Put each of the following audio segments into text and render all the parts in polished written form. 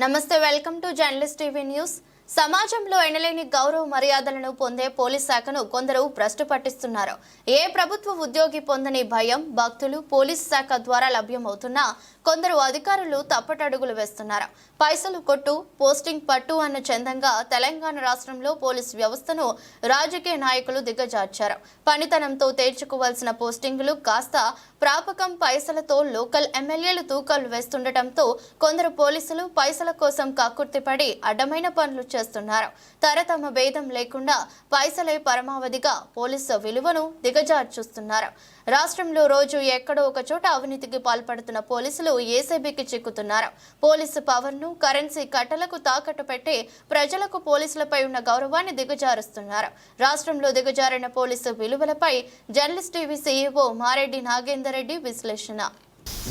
నమస్తే, welcome to journalist TV news. సమాజంలో ఎనలేని గౌరవ మర్యాదలను పొందే పోలీస్ శాఖను కొందరు భ్రష్టు పట్టిస్తున్నారు. ఏ ప్రభుత్వ ఉద్యోగి పొందని భయం, భక్తులు పోలీస్ శాఖ ద్వారా లభ్యమవుతున్నా కొందరు అధికారులు తప్పటడుగులు వేస్తున్నారు. పైసలు కొట్టు, పోస్టింగ్ పట్టు అన్న చందంగా తెలంగాణ రాష్ట్రంలో పోలీస్ వ్యవస్థను రాజకీయ నాయకులు దిగజార్చారు. పనితనంతో తేల్చుకోవాల్సిన పోస్టింగులు కాస్త ప్రాపకం పైసలతో లోకల్ ఎమ్మెల్యేలు తూకాలు వేస్తుండటంతో కొందరు పోలీసులు పైసల కోసం కక్కుర్తిపడి అడ్డమైన పనులు చేస్తున్నారు. తరతమ భేదం లేకుండా పైసలే పరమావధిగా పోలీసు విలువను దిగజార్చుస్తున్నారు. రాష్ట్రంలో రోజు ఎక్కడో ఒక చోట అవినీతికి పాల్పడుతున్న పోలీసులు ఏసీబీకి చిక్కుతున్నారు. పోలీసు పవర్ను కరెన్సీ కట్టలకు తాకట్టు పెట్టి ప్రజలకు పోలీసులపై ఉన్న గౌరవాన్ని దిగజారుస్తున్నారు. రాష్ట్రంలో దిగజారిన పోలీసు విలువలపై journalist TV CEO Mareddy Nagender Reddy విశ్లేషణ.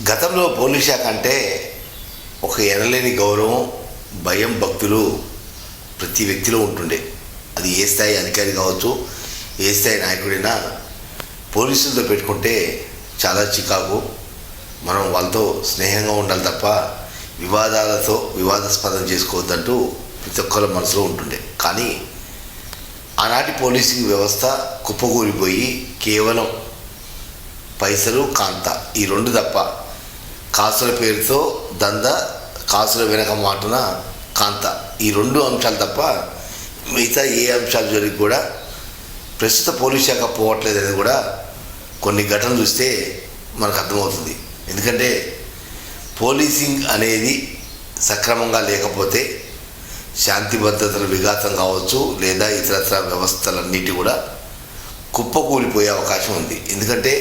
గతంలో పోలీస్ శాఖ అంటే ఒక ఎనలేని గౌరవం, భయం, భక్తులు ప్రతి వ్యక్తిలో ఉంటుండే. అది ఏ స్థాయి అధికారి కావచ్చు, ఏ స్థాయి నాయకుడైనా పోలీసులతో పెట్టుకుంటే చాలా చికాకు. మనం వాళ్ళతో స్నేహంగా ఉండాలి తప్ప వివాదాలతో వివాదాస్పదం చేసుకోవద్దంటూ ప్రతి ఒక్కరి మనసులో ఉంటుండే. కానీ ఆనాటి పోలీసింగ్ వ్యవస్థ కుప్పకూలిపోయి కేవలం పైసలు, కాంత ఈ రెండు తప్ప, కాసుల పేరుతో దంద, కాసుల వెనక మాటున కాంత, ఈ రెండు అంశాలు తప్ప మిగతా ఏ అంశాలు జరిగి కూడా ప్రస్తుత పోలీస్ శాఖ పోవట్లేదని కూడా కొన్ని ఘటనలు చూస్తే మనకు అర్థమవుతుంది. ఎందుకంటే పోలీసింగ్ అనేది సక్రమంగా లేకపోతే శాంతి భద్రతల విఘాతం కావచ్చు, లేదా ఇతరత్ర వ్యవస్థలన్నిటి కూడా కుప్పకూలిపోయే అవకాశం ఉంది. ఎందుకంటే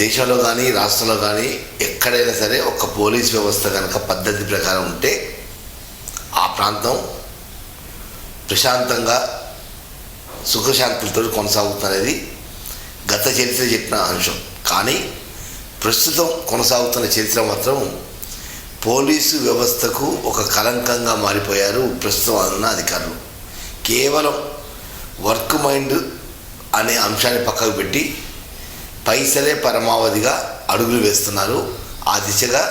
దేశంలో కానీ రాష్ట్రంలో కానీ ఎక్కడైనా సరే ఒక పోలీస్ వ్యవస్థ కనుక పద్ధతి ప్రకారం ఉంటే ఆ ప్రాంతం ప్రశాంతంగా సుఖశాంతులతో కొనసాగుతున్నది గత చరిత్ర చెప్పిన అంశం. కానీ ప్రస్తుతం కొనసాగుతున్న చరిత్ర మాత్రం పోలీసు వ్యవస్థకు ఒక కలంకంగా మారిపోయారు ప్రస్తుతం ఉన్న అధికారులు. కేవలం వర్క్ మైండ్ అనే అంశాన్ని పక్కకు పెట్టి పైసలే పరమావధిగా అడుగులు వేస్తున్నారు. ఆ దిశగా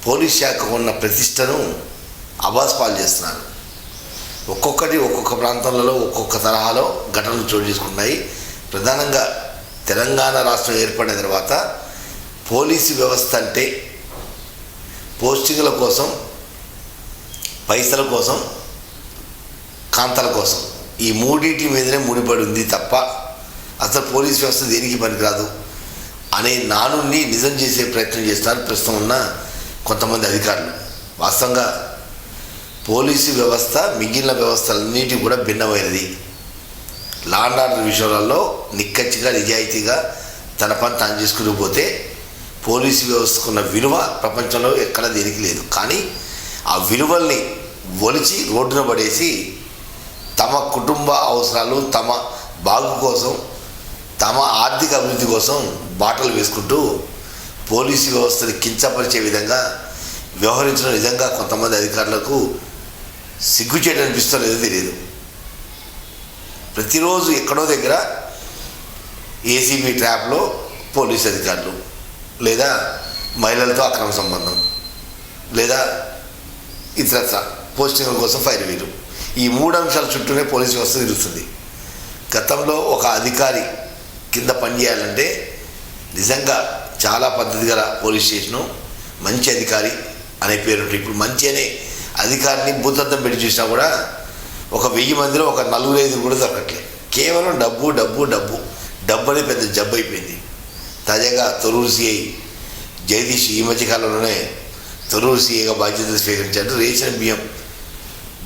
పోలీస్ శాఖకు ఉన్న ప్రతిష్టను అబాస్పాలు చేస్తున్నారు. ఒక్కొక్కటి ఒక్కొక్క ప్రాంతాలలో ఒక్కొక్క తరహాలో ఘటనలు చోటు చేసుకున్నాయి. ప్రధానంగా తెలంగాణ రాష్ట్రం ఏర్పడిన తర్వాత పోలీసు వ్యవస్థ అంటే పోస్టింగ్ల కోసం, పైసల కోసం, కాంతల కోసం, ఈ మూడింటి మీదనే ముడిపడి ఉంది తప్ప అసలు పోలీస్ వ్యవస్థ దేనికి పనికిరాదు అనే నానుని నిజం చేసే ప్రయత్నం చేస్తున్నారు ప్రస్తుతం ఉన్న కొంతమంది అధికారులు. వాస్తవంగా పోలీసు వ్యవస్థ మిగిలిన వ్యవస్థలన్నిటి కూడా భిన్నమైనది. లా అండ్ ఆర్డర్ విషయాలలో నిక్కచ్చిగా, నిజాయితీగా తన పని తాను చేసుకుని పోతే పోలీసు వ్యవస్థకున్న విలువ ప్రపంచంలో ఎక్కడ దేనికి లేదు. కానీ ఆ విలువల్ని ఒలిచి రోడ్డున పడేసి తమ కుటుంబ అవసరాలు, తమ బాగు కోసం, తమ ఆర్థిక అభివృద్ధి కోసం బాటలు వేసుకుంటూ పోలీసు వ్యవస్థని కించపరిచే విధంగా వ్యవహరించడం నిజంగా కొంతమంది అధికారులకు సిగ్గుచేటు అనిపిస్తలేదో తెలియదు. ప్రతిరోజు ఎక్కడో దగ్గర ఏసీబీ ట్రాప్లో పోలీసు అధికారులు, లేదా మహిళలతో అక్రమ సంబంధం, లేదా ఇతరత్ర పోస్టింగ్ల కోసం ఫైర్ వీలు, ఈ మూడు అంశాల చుట్టూనే పోలీసు వ్యవస్థ తిరుగుతుంది. గతంలో ఒక అధికారి కింద పనిచేయాలంటే నిజంగా చాలా పద్ధతి గల పోలీస్ స్టేషను, మంచి అధికారి అనే పేరు. ఇప్పుడు మంచి అనే అధికారిని భూతద్దం పెట్టి చూసినా కూడా ఒక 1000 మందిలో ఒక 4-5 కూడా దొరకట్లేదు. కేవలం డబ్బు డబ్బు డబ్బు డబ్బు అనే పెద్ద జబ్బు అయిపోయింది. తాజాగా తొర్రూరు సిఐ జగదీష్ ఈ మధ్యకాలంలోనే తొర్రూరు సిఐగా బాధ్యతలు స్వీకరించారు. రేషన్ బియ్యం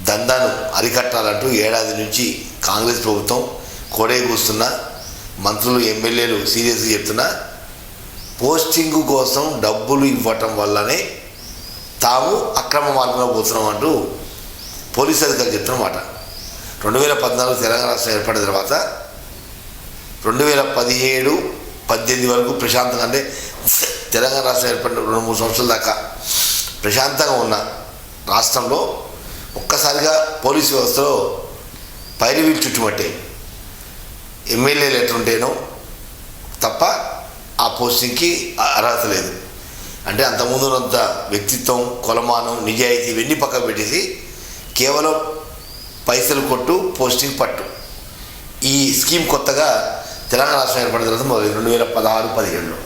దందాను అరికట్టాలంటూ ఏడాది నుంచి కాంగ్రెస్ ప్రభుత్వం కోడే కూస్తున్న మంత్రులు ఎమ్మెల్యేలు సీరియస్గా చెప్తున్నా పోస్టింగు కోసం డబ్బులు ఇవ్వటం వల్లనే తాము అక్రమ మార్గంలో పోతున్నాం అంటూ పోలీసు అధికారులు చెప్తున్నమాట. 2014 తెలంగాణ రాష్ట్రం ఏర్పడిన తర్వాత 2017-18 వరకు ప్రశాంతంగా, అంటే తెలంగాణ రాష్ట్రం ఏర్పడిన 2-3 సంవత్సరాల దాకా ప్రశాంతంగా ఉన్న రాష్ట్రంలో ఒక్కసారిగా పోలీసు వ్యవస్థలో పైరువీలు చుట్టుమట్టే. ఎమ్మెల్యేలు ఎట్లుంటేనో తప్ప ఆ పోస్టింగ్కి అర్హత లేదు. అంటే అంతకుముందు ఉన్నంత వ్యక్తిత్వం, కొలమానం, నిజాయితీ ఇవన్నీ పక్కకు పెట్టేసి కేవలం పైసలు కొట్టు పోస్టింగ్ పట్టు ఈ స్కీమ్ కొత్తగా తెలంగాణ రాష్ట్రం ఏర్పడిన తర్వాత మొదలైంది 2016-17లో.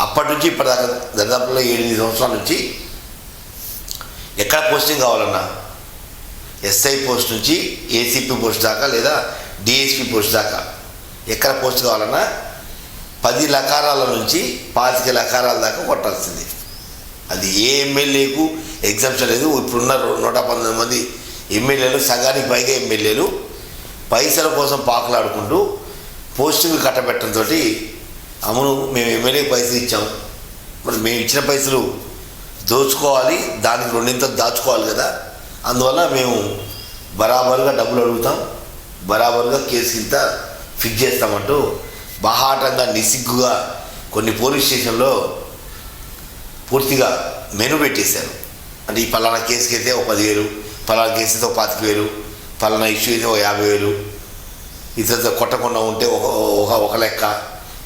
అప్పటి నుంచి ఇప్పటిదాకా దరిదాపులో 7-8 సంవత్సరాల నుంచి ఎక్కడ పోస్టింగ్ కావాలన్నా ఎస్ఐ పోస్ట్ నుంచి ఏసీపీ పోస్ట్ దాకా లేదా డిఎస్పీ పోస్ట్ దాకా ఎక్కడ పోస్ట్ కావాలన్నా 10 లకారాల నుంచి 25 లకారాల దాకా కొట్టాల్సింది. అది ఏ ఎమ్మెల్యేకు ఎగ్జామ్షన్ లేదు. ఇప్పుడున్న 119 మంది ఎమ్మెల్యేలు, సగానికి పైగా ఎమ్మెల్యేలు పైసల కోసం పాకులాడుకుంటూ పోస్టింగ్ కట్టబెట్టడంతో అవును మేము ఎమ్మెల్యేకి పైసలు ఇచ్చాం, మరి మేము ఇచ్చిన పైసలు దోచుకోవాలి, దానికి 2 దాచుకోవాలి కదా, అందువల్ల మేము బరాబరుగా డబ్బులు అడుగుతాం, బరాబరుగా కేసు ఇంత ఫిక్స్ చేస్తామంటూ బాహాటంగా నిసిగ్గుగా కొన్ని పోలీస్ స్టేషన్లో పూర్తిగా మెను పెట్టేశారు. అంటే ఈ పలానా కేసుకి అయితే ఒక 10,000, పలానా కేసు అయితే ఒక 25,000, పలానా ఇష్యూ అయితే ఒక 50,000, ఇతరులతో కొట్టకుండా ఉంటే ఒక లెక్క,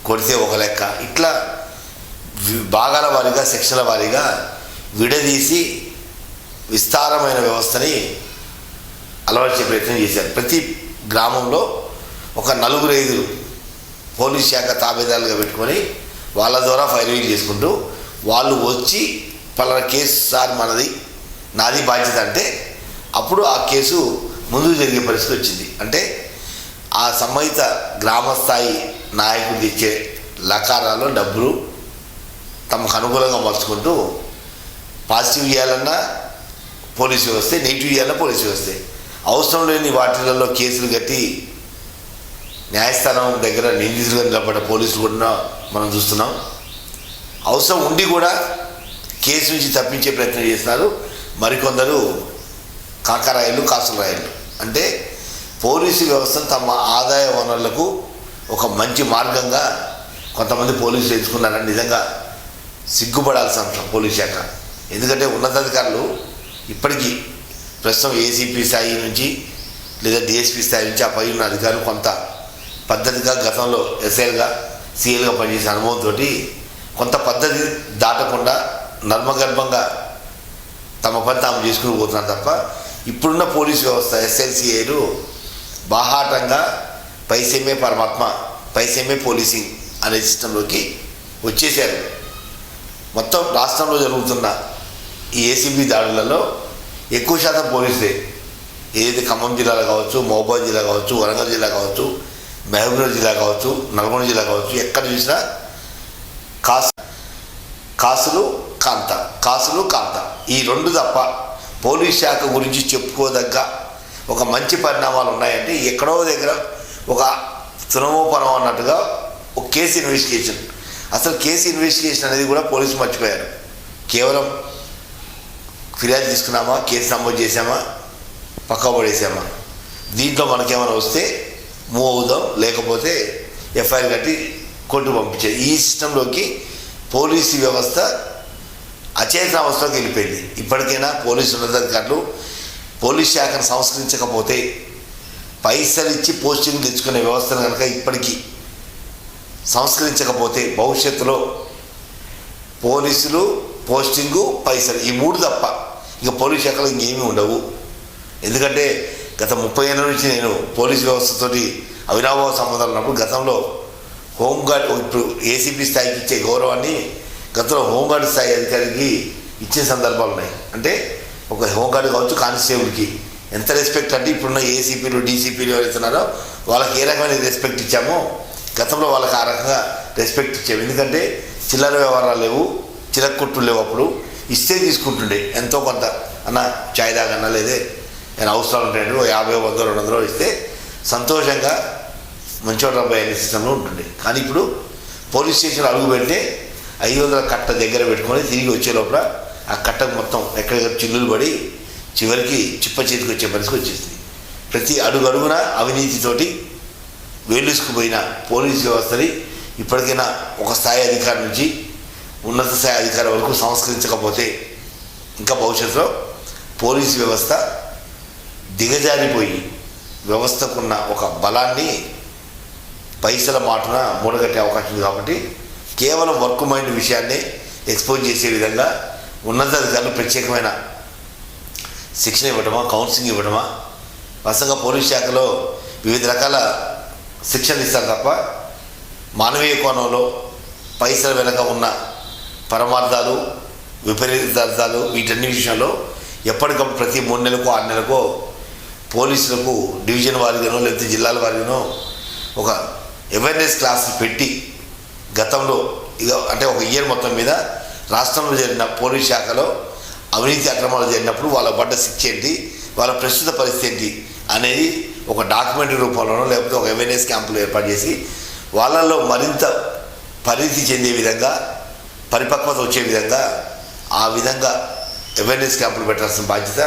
కొడితే ఒక లెక్క, ఇట్లా భాగాల వారీగా సెక్షన్ల వారీగా విడదీసి విస్తారమైన వ్యవస్థని అలవర్చే ప్రయత్నం చేశారు. ప్రతి గ్రామంలో ఒక 4-5 పోలీస్ శాఖ తాబేదారులుగా పెట్టుకొని వాళ్ళ ద్వారా ఫైరింగ్ చేసుకుంటూ వాళ్ళు వచ్చి పలానా కేసు సార్ మనది, నాది బాధ్యత అంటే అప్పుడు ఆ కేసు ముందుకు జరిగే పరిస్థితి వచ్చింది. అంటే ఆ సంబంధిత గ్రామస్థాయి నాయకులు ఇచ్చే లకారాలు డబ్బులు తమకు అనుకూలంగా మలుచుకుంటూ పాజిటివ్ ఇవ్వాలన్నా పోలీసు వ్యవస్థే, నెగిటివ్ ఇవ్వాలన్నా పోలీసు వ్యవస్థే. అవసరం లేని వాటిలలో కేసులు కట్టి న్యాయస్థానం దగ్గర నిందితులుగా నిలబడ్డ పోలీసులు కూడా మనం చూస్తున్నాం. అవసరం ఉండి కూడా కేసు నుంచి తప్పించే ప్రయత్నం చేస్తున్నారు మరికొందరు కాకరాయలు, కాసురాయలు. అంటే పోలీసు వ్యవస్థను తమ ఆదాయ వనరులకు ఒక మంచి మార్గంగా కొంతమంది పోలీసులు ఎంచుకున్నారని నిజంగా సిగ్గుపడాల్సిన అంశం పోలీస్ శాఖ. ఎందుకంటే ఉన్నతాధికారులు ఇప్పటికీ ప్రస్తుతం ఏసీపీ స్థాయి నుంచి లేదా డిఎస్పీ స్థాయి నుంచి ఆ పై ఉన్న అధికారులు కొంత పద్ధతిగా గతంలో ఎస్ఐలుగా, సిఎల్గా పనిచేసిన అనుభవంతో కొంత పద్ధతి దాటకుండా నర్మగర్భంగా తమ పని తాము చేసుకుని పోతున్నారు తప్ప ఇప్పుడున్న పోలీసు వ్యవస్థ ఎస్ఎల్సిఐలు బాహాటంగా పైసేమే పరమాత్మ, పైసేమే పోలీసింగ్ అనే సిస్టంలోకి వచ్చేసారు. మొత్తం రాష్ట్రంలో జరుగుతున్న ఈ ఏసీబీ దాడులలో ఎక్కువ శాతం పోలీసులే. ఏదైతే ఖమ్మం జిల్లాలో కావచ్చు, మహబూబాబాద్ జిల్లా కావచ్చు, వరంగల్ జిల్లా కావచ్చు, మహబూబ్నగర్ జిల్లా కావచ్చు, నల్గొండ జిల్లా కావచ్చు, ఎక్కడ చూసినా కాసులు కాంత ఈ 2 తప్ప పోలీస్ శాఖ గురించి చెప్పుకోదగ్గ ఒక మంచి పరిణామాలు ఉన్నాయంటే ఎక్కడో దగ్గర ఒక తునమోపనం అన్నట్టుగా ఒక కేసు ఇన్వెస్టిగేషన్. అసలు కేసు ఇన్వెస్టిగేషన్ అనేది కూడా పోలీసులు మర్చిపోయారు. కేవలం ఫిర్యాదు తీసుకున్నామా, కేసు నమోదు చేసామా, పక్క పడేసామా, దీంట్లో మనకేమైనా వస్తే మూవ్ అవుదాం, లేకపోతే ఎఫ్ఐఆర్ కట్టి కోర్టు పంపించేది. ఈ సిస్టంలోకి పోలీసు వ్యవస్థ అచేతన అవస్థలోకి వెళ్ళిపోయింది. ఇప్పటికైనా పోలీసు ఉన్నతాధికారులు పోలీస్ శాఖను సంస్కరించకపోతే, పైసలు ఇచ్చి పోస్టింగ్ తెచ్చుకునే వ్యవస్థను కనుక ఇప్పటికీ సంస్కరించకపోతే భవిష్యత్తులో పోలీసులు, పోస్టింగు, పైసలు ఈ 3 తప్ప ఇక పోలీస్ శాఖలో ఇంకేమీ ఉండవు. ఎందుకంటే గత 30 ఏళ్ళ నుంచి నేను పోలీస్ వ్యవస్థతోటి అవినాభావ సంబంధాలు ఉన్నప్పుడు గతంలో హోంగార్డ్, ఇప్పుడు ఏసీపీ స్థాయికి ఇచ్చే గౌరవాన్ని గతంలో హోంగార్డ్ స్థాయి అధికారికి ఇచ్చే సందర్భాలు ఉన్నాయి. అంటే ఒక హోంగార్డ్ కావచ్చు, కానిస్టేబుల్కి ఎంత రెస్పెక్ట్ అంటే ఇప్పుడున్న ఏసీపీలు డీసీపీలు ఎవరైతున్నారో వాళ్ళకి ఏ రకమైన రెస్పెక్ట్ ఇచ్చామో గతంలో వాళ్ళకి ఆ రకంగా రెస్పెక్ట్ ఇచ్చాము. ఎందుకంటే చిల్లర వ్యవహారాలు లేవు, చిలక కొట్టులు లేవు. అప్పుడు ఇస్తే తీసుకుంటుండే ఎంతో కొంత, అన్న చాయ్ తాగన్నా లేదే నేను అవసరాలు ఉంటాయంటే 50, 100, 200 ఇస్తే సంతోషంగా మంచివాడు అబ్బాయి అనే సిస్టంలో ఉంటుండే. కానీ ఇప్పుడు పోలీస్ స్టేషన్ అడుగు పెడితే 500 కట్ట దగ్గర పెట్టుకొని తిరిగి వచ్చే లోపల ఆ కట్టకు మొత్తం ఎక్కడెక్కడ చిల్లులు పడి చివరికి చిప్ప చేతికి వచ్చే పరిస్థితి వచ్చేసింది. ప్రతి అడుగున అవినీతితోటి వేలుసుకుపోయిన పోలీస్ వ్యవస్థని ఇప్పటికైనా ఒక స్థాయి అధికారి నుంచి ఉన్నత స్థాయి అధికారి వరకు సంస్కరించకపోతే ఇంకా భవిష్యత్తులో పోలీస్ వ్యవస్థ దిగజారిపోయి వ్యవస్థకున్న ఒక బలాన్ని పైసల మాటన మూడగట్టే అవకాశం ఉంది. కాబట్టి కేవలం వర్క్ మైండ్ విషయాన్ని ఎక్స్పోజ్ చేసే విధంగా ఉన్నతాధికారులు ప్రత్యేకమైన శిక్షణ ఇవ్వడమా, కౌన్సిలింగ్ ఇవ్వడమా, వాస్తవంగా పోలీస్ శాఖలో వివిధ రకాల శిక్షణ ఇస్తారు తప్ప మానవీయ కోణంలో పైసల వెనక ఉన్న పరమార్థాలు, విపరీతార్థాలు వీటన్ని విషయంలో ఎప్పటికప్పుడు ప్రతి 3 నెలలకో 6 నెలలకో పోలీసులకు డివిజన్ వారిగానో లేకపోతే జిల్లాల వారిగానో ఒక అవేర్నెస్ క్లాస్ పెట్టి గతంలో అంటే ఒక ఇయర్ మొత్తం మీద రాష్ట్రంలో జరిగిన పోలీస్ శాఖలో అవినీతి అక్రమాలు జరిగినప్పుడు వాళ్ళ పడ్డ శిక్ష ఏంటి, వాళ్ళ ప్రస్తుత పరిస్థితి ఏంటి అనేది ఒక డాక్యుమెంటరీ రూపంలోనో లేకపోతే ఒక అవేర్నెస్ క్యాంపులు ఏర్పాటు చేసి వాళ్ళల్లో మరింత పరిణితి చెందే విధంగా, పరిపక్వత వచ్చే విధంగా ఆ విధంగా అవేర్నెస్ క్యాంపులు పెట్టాల్సిన బాధ్యత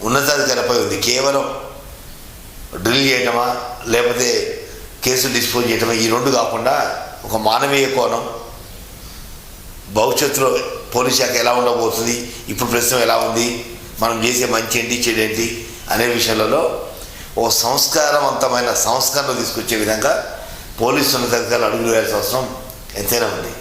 ఉన్నతాధికారిపై ఉంది. కేవలం డ్రిల్ చేయటమా లేకపోతే కేసులు డిస్పోజ్ చేయటమా ఈ రెండు కాకుండా ఒక మానవీయ కోణం, భవిష్యత్తులో పోలీస్ శాఖ ఎలా ఉండబోతుంది, ఇప్పుడు ప్రస్తుతం ఎలా ఉంది, మనం చేసే మంచి ఏంటి చెడు ఏంటి అనే విషయాలలో ఒక సంస్కారవంతమైన సంస్కరణ తీసుకొచ్చే విధంగా పోలీసు ఉన్నతాధికారులు అడుగులు వేయాల్సిన అవసరం ఎంతైనా ఉంది.